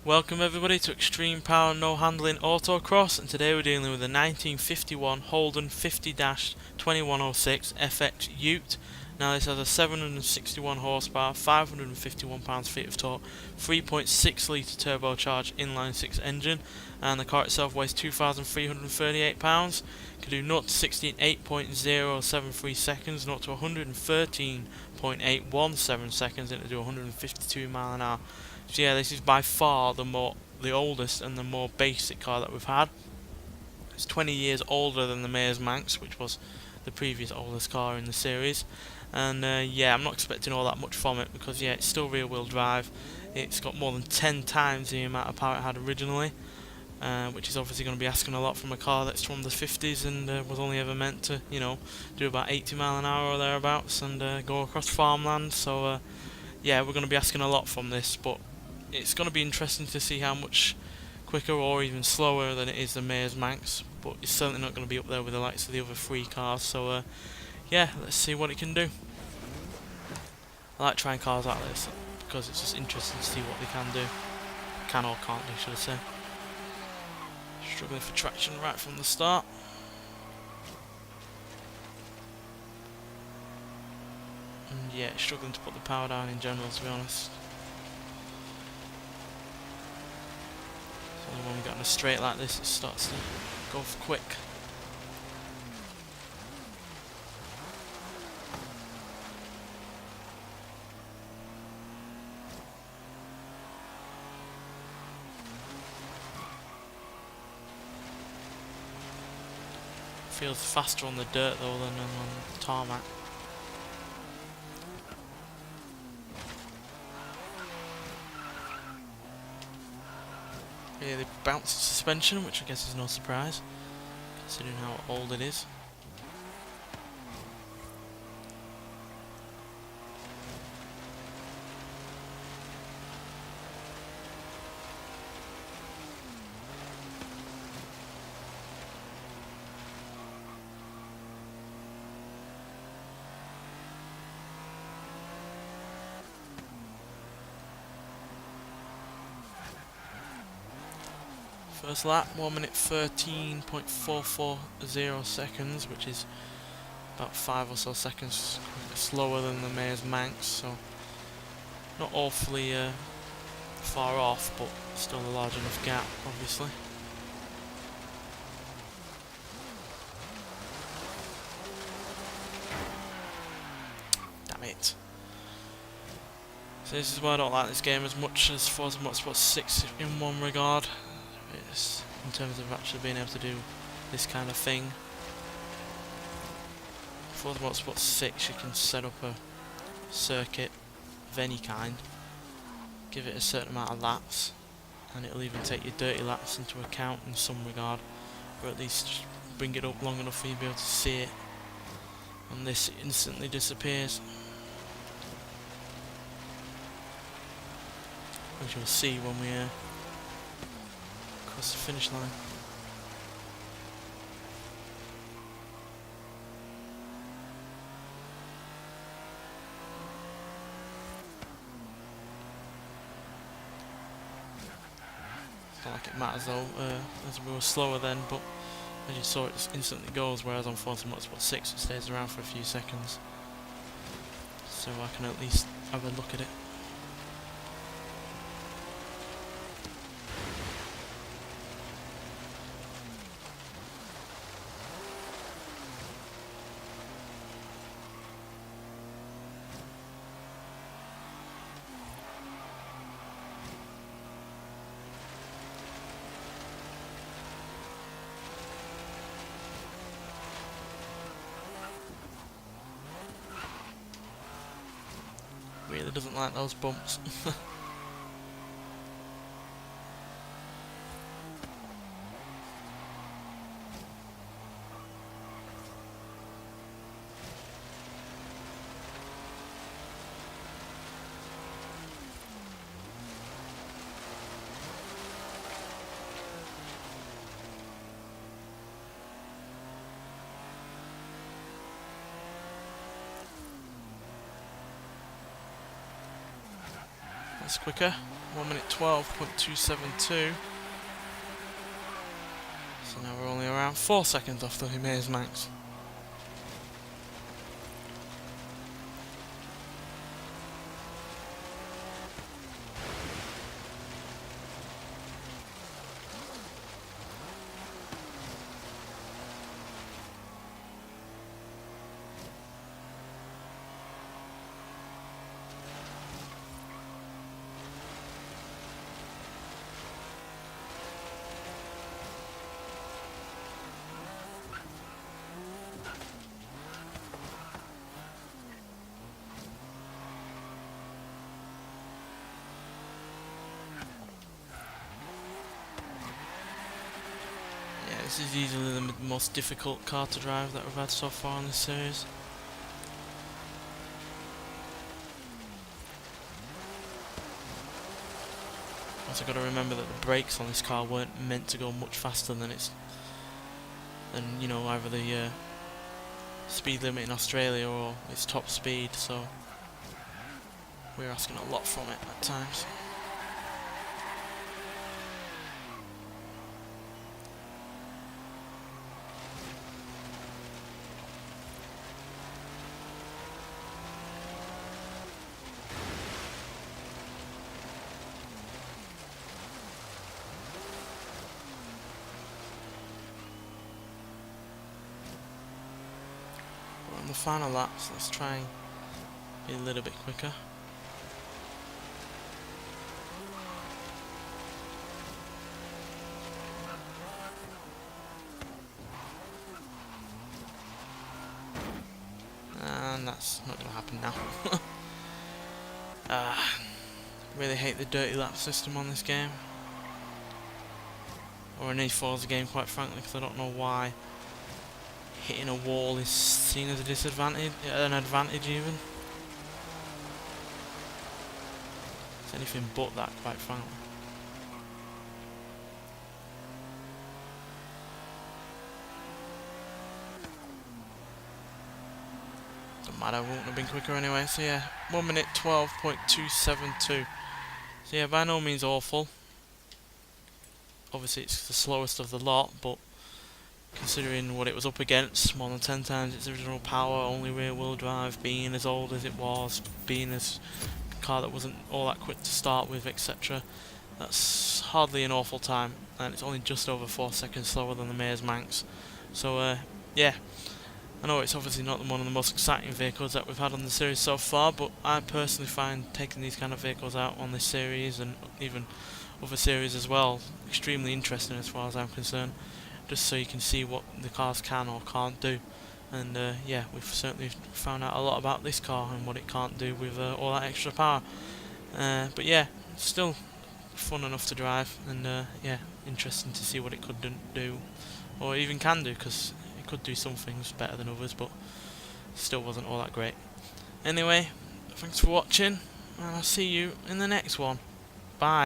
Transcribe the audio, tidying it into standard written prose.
Welcome everybody to Extreme Power No Handling Autocross, and today we're dealing with a 1951 Holden 50-2106 FX Ute. Now this has a 761 horsepower, 551 pounds-feet of torque, 3.6 litre turbocharged inline 6 engine, and the car itself weighs 2,338 pounds. Can do 0 to 60 in 8.073 seconds, 0 to 113.817 seconds, and to do 152 mile an hour. So yeah, this is by far the oldest and the more basic car that we've had. It's 20 years older than the Mayor's Manx, which was the previous oldest car in the series. And yeah, I'm not expecting all that much from it because yeah, it's still rear wheel drive. It's got more than 10 times the amount of power it had originally, which is obviously going to be asking a lot from a car that's from the 50s and was only ever meant to, do about 80 mile an hour or thereabouts and go across farmland. So yeah, we're going to be asking a lot from this, but it's going to be interesting to see how much quicker or even slower than it is the Mayor's Manx, but it's certainly not going to be up there with the likes of the other three cars. So yeah, let's see what it can do. I like trying cars like this because it's just interesting to see what they can do. Can or can't do, should I say. Struggling for traction right from the start. And yeah, struggling to put the power down in general, to be honest. So when we get on a straight like this, it starts to go quick. Feels faster on the dirt though than on the tarmac. Yeah, they bounced the suspension, which I guess is no surprise, considering how old it is. First lap, 1 minute 13.440 seconds, which is about 5 or so seconds slower than the Mayor's Manx, so not awfully far off, but still a large enough gap, obviously. Damn it. So this is why I don't like this game as much as Forza Motorsport 6 in one regard. It's in terms of actually being able to do this kind of thing. Forza Motorsport 6 you can set up a circuit of any kind, give it a certain amount of laps, and it'll even take your dirty laps into account in some regard, or at least just bring it up long enough for you to be able to see it. And this instantly disappears, which you'll see when we cross the finish line. It's not like it matters though, as we were slower then, but as you saw it just instantly goes, whereas on Forza Motorsport 6 it stays around for a few seconds. So I can at least have a look at it. Really doesn't like those bumps. That's quicker. 1 minute 12.272. So now we're only around 4 seconds off the Maze Manx. This is easily the most difficult car to drive that we've had so far in this series. Also got to remember that the brakes on this car weren't meant to go much faster than either the speed limit in Australia or its top speed, so we're asking a lot from it at times. On the final laps, let's try and be a little bit quicker. And that's not going to happen now. Really hate the dirty lap system on this game. Or in any Forza game, quite frankly, because I don't know why hitting a wall is seen as a disadvantage, an advantage even. It's anything but that, quite frankly. Doesn't matter, I wouldn't have been quicker anyway, so yeah, 1 minute 12.272. So yeah, by no means awful. Obviously it's the slowest of the lot, but considering what it was up against, more than 10 times its original power, only rear wheel drive, being as old as it was, being a car that wasn't all that quick to start with, etc. That's hardly an awful time, and it's only just over 4 seconds slower than the Maze Manx. So yeah, I know it's obviously not one of the most exciting vehicles that we've had on the series so far, but I personally find taking these kind of vehicles out on this series, and even other series as well, extremely interesting as far as I'm concerned, just so you can see what the cars can or can't do. And yeah, we've certainly found out a lot about this car and what it can't do with all that extra power. But yeah, still fun enough to drive, and yeah, interesting to see what it could do, or even can do, because it could do some things better than others, but still wasn't all that great. Anyway, thanks for watching, and I'll see you in the next one. Bye.